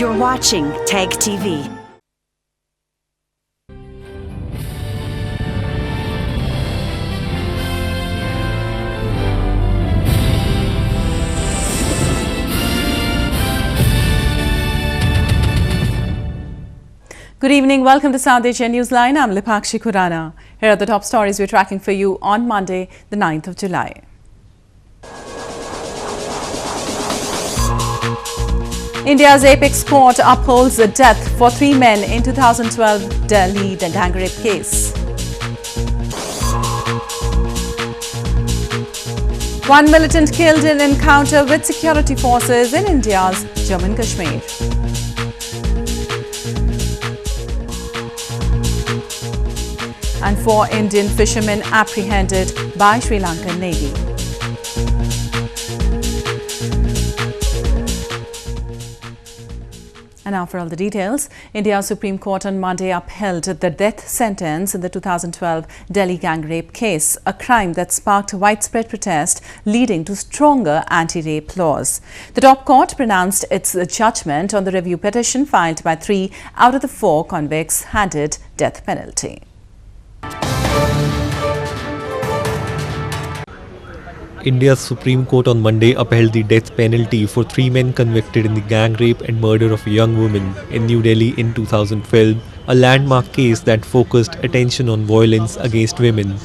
You're watching TAG TV. Good evening. Welcome to South Asia Newsline. I'm Lipakshi Khurana. Here are the top stories we're tracking for you on Monday, the 9th of July. India's apex court upholds the death for 3 men in 2012 Delhi gang rape case. 1 militant killed in encounter with security forces in India's Jammu and Kashmir. And 4 Indian fishermen apprehended by Sri Lanka Navy. And now for all the details. India's Supreme Court on Monday upheld the death sentence in the 2012 Delhi gang rape case, a crime that sparked widespread protest, leading to stronger anti-rape laws. The top court pronounced its judgment on the review petition filed by 3 out of the 4 convicts handed death penalty. India's Supreme Court on Monday upheld the death penalty for 3 men convicted in the gang rape and murder of a young woman in New Delhi in 2012, a landmark case that focused attention on violence against women.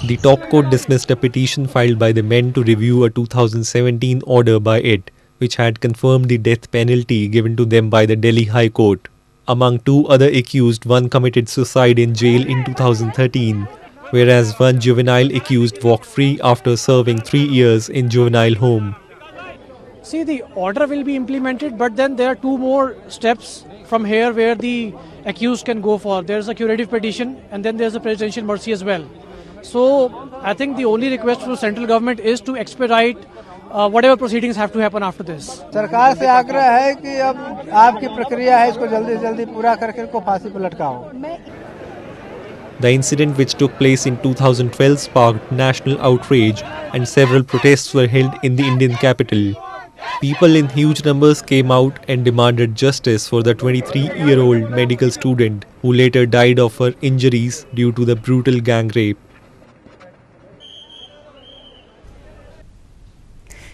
The top court dismissed a petition filed by the men to review a 2017 order by it, which had confirmed the death penalty given to them by the Delhi High Court. Among 2 other accused, one committed suicide in jail in 2013. Whereas 1 juvenile accused walked free after serving 3 years in juvenile home. See, the order will be implemented, but then there are 2 more steps from here where the accused can go for. There's a curative petition and then there's a presidential mercy as well. So I think the only request for central government is to expedite whatever proceedings have to happen after this. सरकार से आग्रह है कि अब आपकी प्रक्रिया है, इसको जल्दी से जल्दी पूरा करके इनको फांसी पर लटकाओ. The incident, which took place in 2012, sparked national outrage and several protests were held in the Indian capital. People in huge numbers came out and demanded justice for the 23-year-old medical student who later died of her injuries due to the brutal gang rape.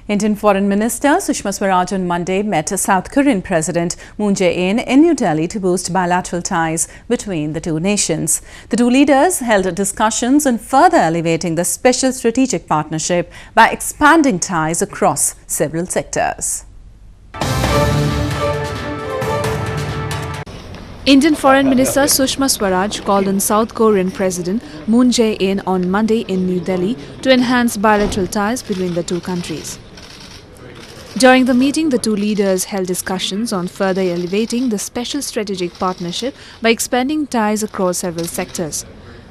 Indian Foreign Minister Sushma Swaraj on Monday met South Korean President Moon Jae-in in New Delhi to boost bilateral ties between the 2 nations. The 2 leaders held discussions on further elevating the special strategic partnership by expanding ties across several sectors. Indian Foreign Minister Sushma Swaraj called on South Korean President Moon Jae-in on Monday in New Delhi to enhance bilateral ties between the 2 countries. During the meeting, the 2 leaders held discussions on further elevating the special strategic partnership by expanding ties across several sectors.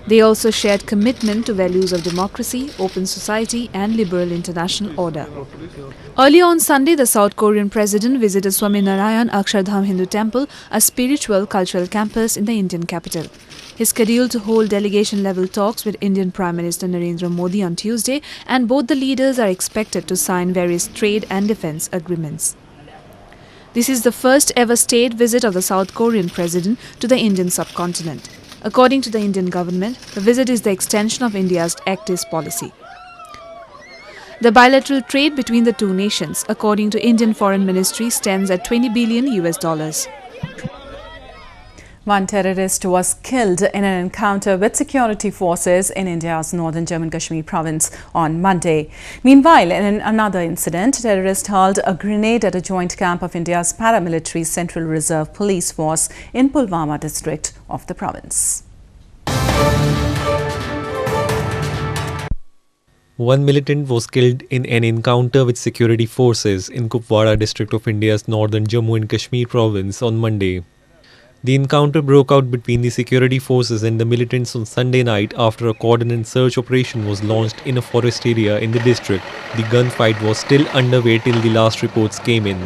They also shared commitment to values of democracy, open society and liberal international order. Earlier on Sunday, the South Korean president visited Swaminarayan Akshardham Hindu Temple, a spiritual cultural campus in the Indian capital. He is scheduled to hold delegation-level talks with Indian Prime Minister Narendra Modi on Tuesday, and both the leaders are expected to sign various trade and defence agreements. This is the first ever state visit of the South Korean president to the Indian subcontinent. According to the Indian government, the visit is the extension of India's Act East policy. The bilateral trade between the 2 nations, according to Indian Foreign Ministry, stands at $20 billion. 1 terrorist was killed in an encounter with security forces in India's northern Jammu and Kashmir province on Monday. Meanwhile, in another incident, terrorists hurled a grenade at a joint camp of India's paramilitary Central Reserve Police Force in Pulwama district of the province. 1 militant was killed in an encounter with security forces in Kupwara district of India's northern Jammu and Kashmir province on Monday. The encounter broke out between the security forces and the militants on Sunday night after a coordinated search operation was launched in a forest area in the district. The gunfight was still underway till the last reports came in.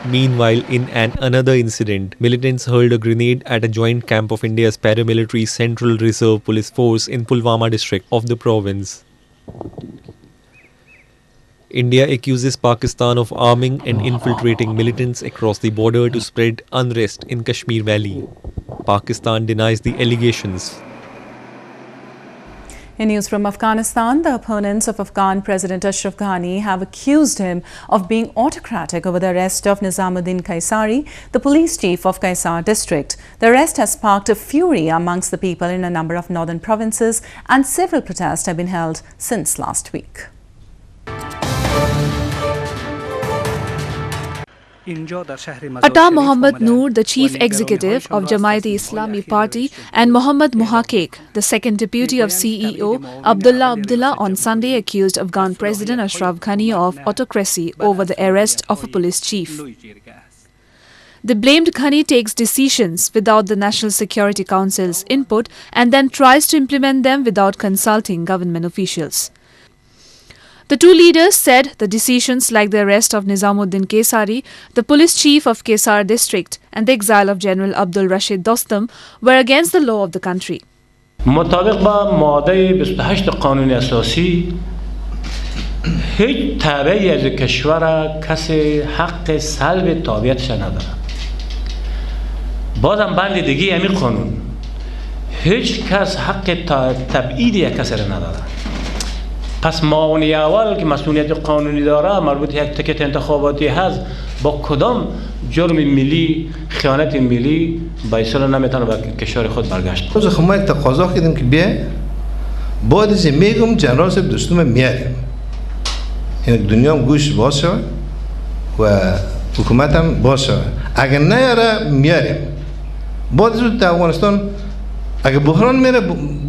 Meanwhile, in another incident, militants hurled a grenade at a joint camp of India's paramilitary Central Reserve Police Force in Pulwama district of the province. India accuses Pakistan of arming and infiltrating militants across the border to spread unrest in Kashmir Valley. Pakistan denies the allegations. In news from Afghanistan, the opponents of Afghan President Ashraf Ghani have accused him of being autocratic over the arrest of Nizamuddin Kaisari, the police chief of Kaisar district. The arrest has sparked a fury amongst the people in a number of northern provinces, and several protests have been held since last week. Atta Mohammad Noor, the chief executive of Jamaat-e-Islami Party, and Mohammad Muhaqiq, the second deputy of CEO Abdullah Abdullah, on Sunday accused Afghan President Ashraf Ghani of autocracy over the arrest of a police chief. They blamed Ghani takes decisions without the National Security Council's input and then tries to implement them without consulting government officials. The two leaders said the decisions like the arrest of Nizamuddin Kaisari, the police chief of Kaisar district, and the exile of General Abdul Rashid Dostum were against the law of the country. مطابق با ماده 28 قانون اساسی هیچ تابعی از کشور کسی حق سلب تابعیتش نداره. بازم بند دیگه همین قانون هیچ کس حق تبعید یک کسی نداره. پس معاونی اول که مسئولیت قانونی داره مربوط یک تکت انتخاباتی هست با کدام جرم ملی خیانت ملی با اصلا نمیتونه به کشور خود برگشت. روز ما یک تقاضا کردیم که بیا بعد از میگم جنرال صاحب دوستم میاریم این دنیا گوش باز شود و حکومت هم باز شود اگر نیاره میاریم بعد از تو افغانستان اگر بحران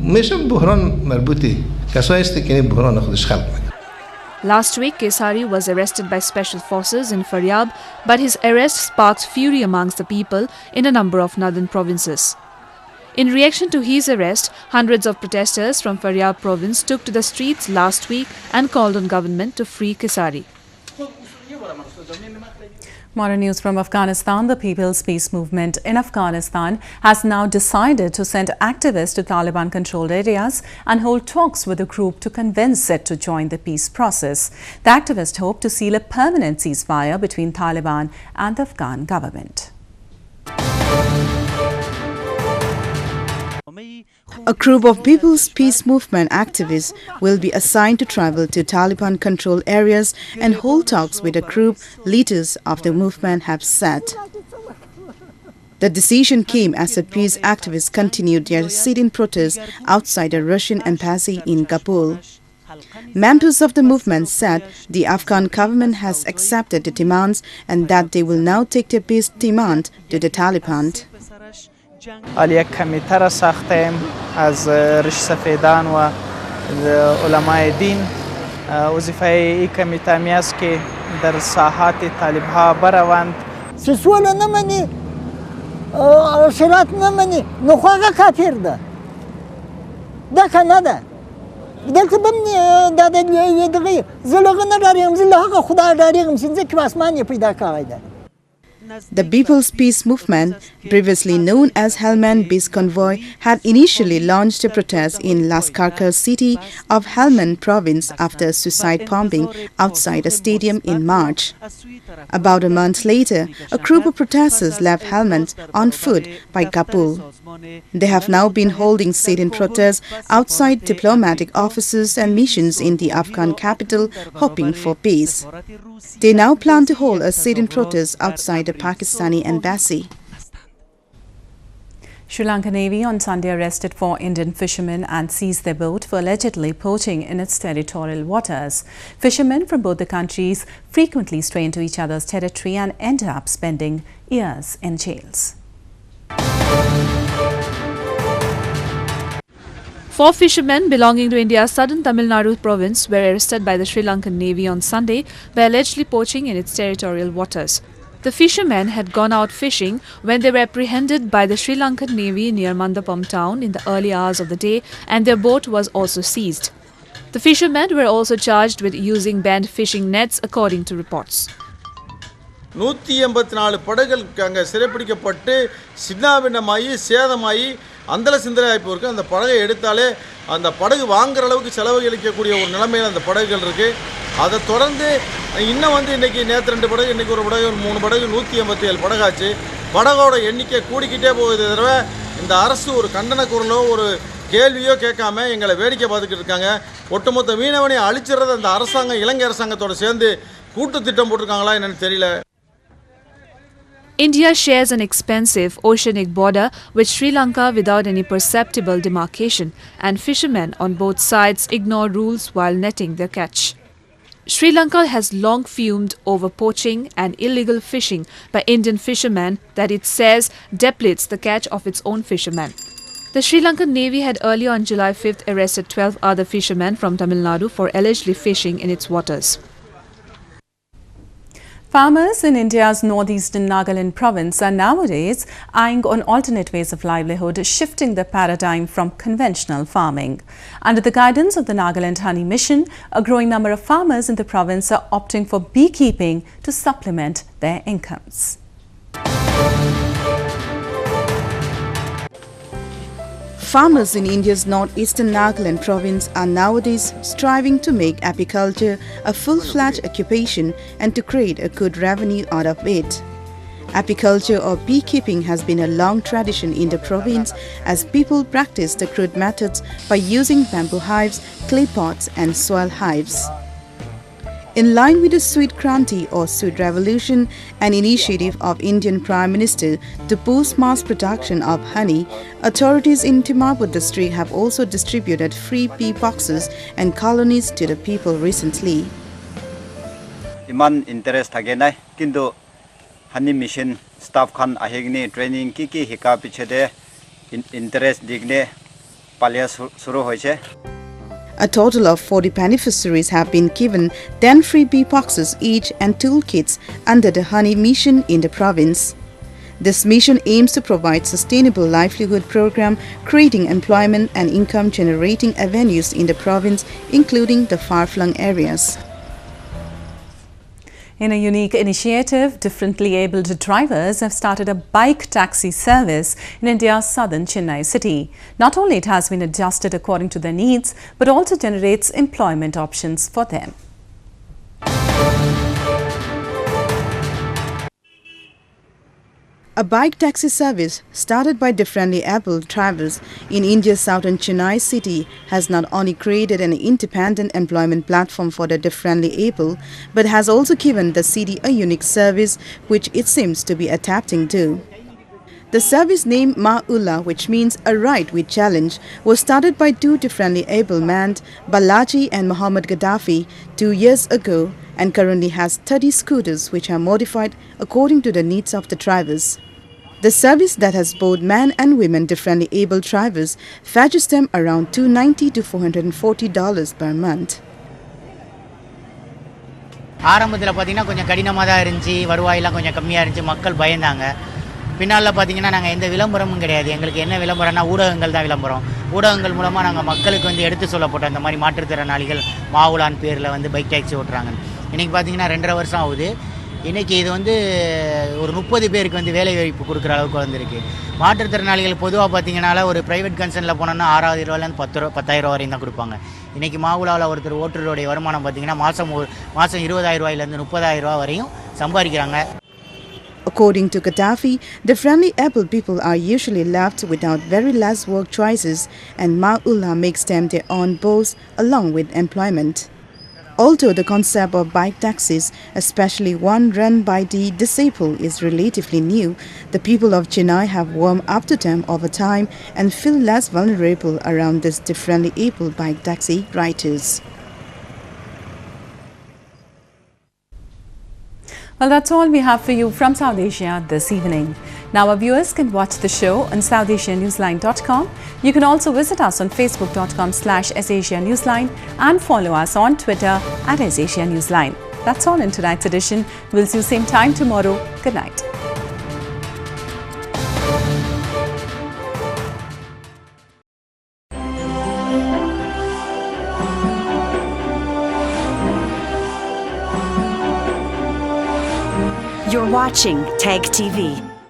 میشه بحران مربوطی Last week, Kaisari was arrested by special forces in Faryab, but his arrest sparked fury amongst the people in a number of northern provinces. In reaction to his arrest, hundreds of protesters from Faryab province took to the streets last week and called on government to free Kaisari. Modern news from Afghanistan. The People's Peace Movement in Afghanistan has now decided to send activists to Taliban-controlled areas and hold talks with the group to convince it to join the peace process. The activists hope to seal a permanent ceasefire between Taliban and the Afghan government. A group of People's Peace Movement activists will be assigned to travel to Taliban-controlled areas and hold talks with the group leaders of the movement have said. The decision came as the peace activists continued their sit-in protest outside the Russian embassy in Kabul. Members of the movement said the Afghan government has accepted the demands and that they will now take their peace demand to the Taliban. یک کمیته را ساختیم از ریش سفیدان و علمای دین. وظیفه این کمیته می است که در ساحات طالب ها بروند. سسول نمانی شرط نمانی نخواهی کافر ده ده کنه ده دلت بمنی داده دقیق زلغه نداریم زلغه خدا داریم سنزه که آسمانی پیدا کرده. The People's Peace Movement, previously known as Helmand Peace Convoy, had initially launched a protest in Laskarkar city of Helmand province after a suicide bombing outside a stadium in March. About a month later, a group of protesters left Helmand on foot by Kabul. They have now been holding sit-in protests outside diplomatic offices and missions in the Afghan capital, hoping for peace. They now plan to hold a sit-in protest outside the Pakistani embassy. Sri Lanka Navy on Sunday arrested 4 Indian fishermen and seized their boat for allegedly poaching in its territorial waters. Fishermen from both the countries frequently stray into each other's territory and end up spending years in jails. 4 fishermen belonging to India's southern Tamil Nadu province were arrested by the Sri Lankan Navy on Sunday by allegedly poaching in its territorial waters. The fishermen had gone out fishing when they were apprehended by the Sri Lankan Navy near Mandapam town in the early hours of the day, and their boat was also seized. The fishermen were also charged with using banned fishing nets, according to reports. 184 படகுகள் அங்கே சிறைப்பிடிக்கப்பட்டு சின்னாபின்னமாகி சேதமாகி அந்தல சிந்தனையாகி போயிருக்கு. அந்த படகை எடுத்தாலே அந்த படகு வாங்குற அளவுக்கு செலவு அளிக்கக்கூடிய ஒரு நிலைமையில் அந்த படகுகள் இருக்குது. அதை தொடர்ந்து இன்னும் வந்து இன்றைக்கி நேற்று 2 படகு, இன்றைக்கி ஒரு படகு, 3 படகு, 187 படகாச்சு. படகோட எண்ணிக்கை கூடிக்கிட்டே போகுது. தடவை இந்த அரசு ஒரு கண்டன குரலோ ஒரு கேள்வியோ கேட்காம எங்களை வேடிக்கை பார்த்துக்கிட்டு இருக்காங்க. ஒட்டுமொத்த மீனவனை அழிச்சிடுறது அந்த அரசாங்கம் இலங்கை அரசாங்கத்தோடு சேர்ந்து கூட்டு திட்டம் போட்டிருக்காங்களா என்னன்னு தெரியல. India shares an expensive oceanic border with Sri Lanka without any perceptible demarcation, and fishermen on both sides ignore rules while netting their catch. Sri Lanka has long fumed over poaching and illegal fishing by Indian fishermen that it says depletes the catch of its own fishermen. The Sri Lankan Navy had earlier on July 5th arrested 12 other fishermen from Tamil Nadu for allegedly fishing in its waters. Farmers in India's northeastern Nagaland province are nowadays eyeing on alternate ways of livelihood, shifting the paradigm from conventional farming. Under the guidance of the Nagaland Honey Mission, a growing number of farmers in the province are opting for beekeeping to supplement their incomes. Farmers in India's northeastern Nagaland province are nowadays striving to make apiculture a full-fledged occupation and to create a good revenue out of it. Apiculture or beekeeping has been a long tradition in the province as people practice the crude methods by using bamboo hives, clay pots and soil hives. In line with the Sweet Kranti or Sweet Revolution, an initiative of Indian Prime Minister to boost mass production of honey, authorities in Timapur district have also distributed free bee boxes and colonies to the people recently. Iman interest hagenai kintu honey mission staff khan ahegni training ki hika pichede interest digne palya suru hoiche. A total of 40 beneficiaries have been given 10 free bee boxes each and toolkits under the Honey Mission in the province. This mission aims to provide sustainable livelihood program, creating employment and income-generating avenues in the province, including the far-flung areas. In a unique initiative, differently abled drivers have started a bike taxi service in India's southern Chennai city. Not only it has been adjusted according to their needs, but also generates employment options for them. A bike taxi service started by differently abled drivers in India's southern Chennai city has not only created an independent employment platform for the differently able, but has also given the city a unique service which it seems to be adapting to. The service named Ma-Ullah, which means a ride with challenge, was started by 2 differently able men, Balaji and Muhammad Gaddafi, 2 years ago and currently has 30 scooters which are modified according to the needs of the drivers. The service that has both men and women differently able drivers fetches them around $290 to $440 per month. ஆரம்பத்தில் பார்த்தீங்கன்னா கொஞ்சம் கடினமாக தான் இருந்துச்சு, வருவாயெல்லாம் கொஞ்சம் கம்மியாக இருந்துச்சு, மக்கள் பயந்தாங்க. பின்னால் பார்த்தீங்கன்னா நாங்கள் எந்த விளம்பரமும் கிடையாது. எங்களுக்கு என்ன விளம்பரம்னா ஊடகங்கள் தான் விளம்பரம். ஊடகங்கள் மூலமாக நாங்கள் மக்களுக்கு வந்து எடுத்து சொல்லப்பட்டோம் இந்த மாதிரி மாற்றுத்திறனாளிகள் மாவுலான் பேரில் வந்து பைக் டாக்ஸி ஓட்டுறாங்க. இன்றைக்கி பார்த்தீங்கன்னா 2.5 வருஷம் ஆகுது. இன்றைக்கி இது வந்து ஒரு 30 பேருக்கு வந்து வேலை வாய்ப்பு கொடுக்குற அளவுக்கு வந்திருக்கு. மாற்றுத்திறனாளிகள் பொதுவாக பார்த்தீங்கன்னால ஒரு ப்ரைவேட் கன்சர்னில் போனோம்னா 6,000 ரூபாயிலேருந்து 10,000 வரையும் தான் கொடுப்பாங்க. இன்றைக்கி மாவுலாவில் ஒருத்தர் ஓட்டுறோடைய வருமானம் பார்த்தீங்கன்னா மாதம் 20,000 ரூபாயிலேருந்து 30,000 ரூபா வரையும் சம்பாதிக்கிறாங்க. According to Gaddafi, the friendly able people are usually left without very less work choices, and Ma-Ullah makes them their own boss along with employment. Although the concept of bike taxis, especially one run by the disabled, is relatively new, the people of Chennai have warmed up to them over time and feel less vulnerable around these differently able bike taxi riders. Well, that's all we have for you from South Asia this evening. Now our viewers can watch the show on SouthAsiaNewsline.com. You can also visit us on Facebook.com/SAsiaNewsline and follow us on Twitter @SAsiaNewsline. That's all in tonight's edition. We'll see you same time tomorrow. Good night. You're watching TAG TV.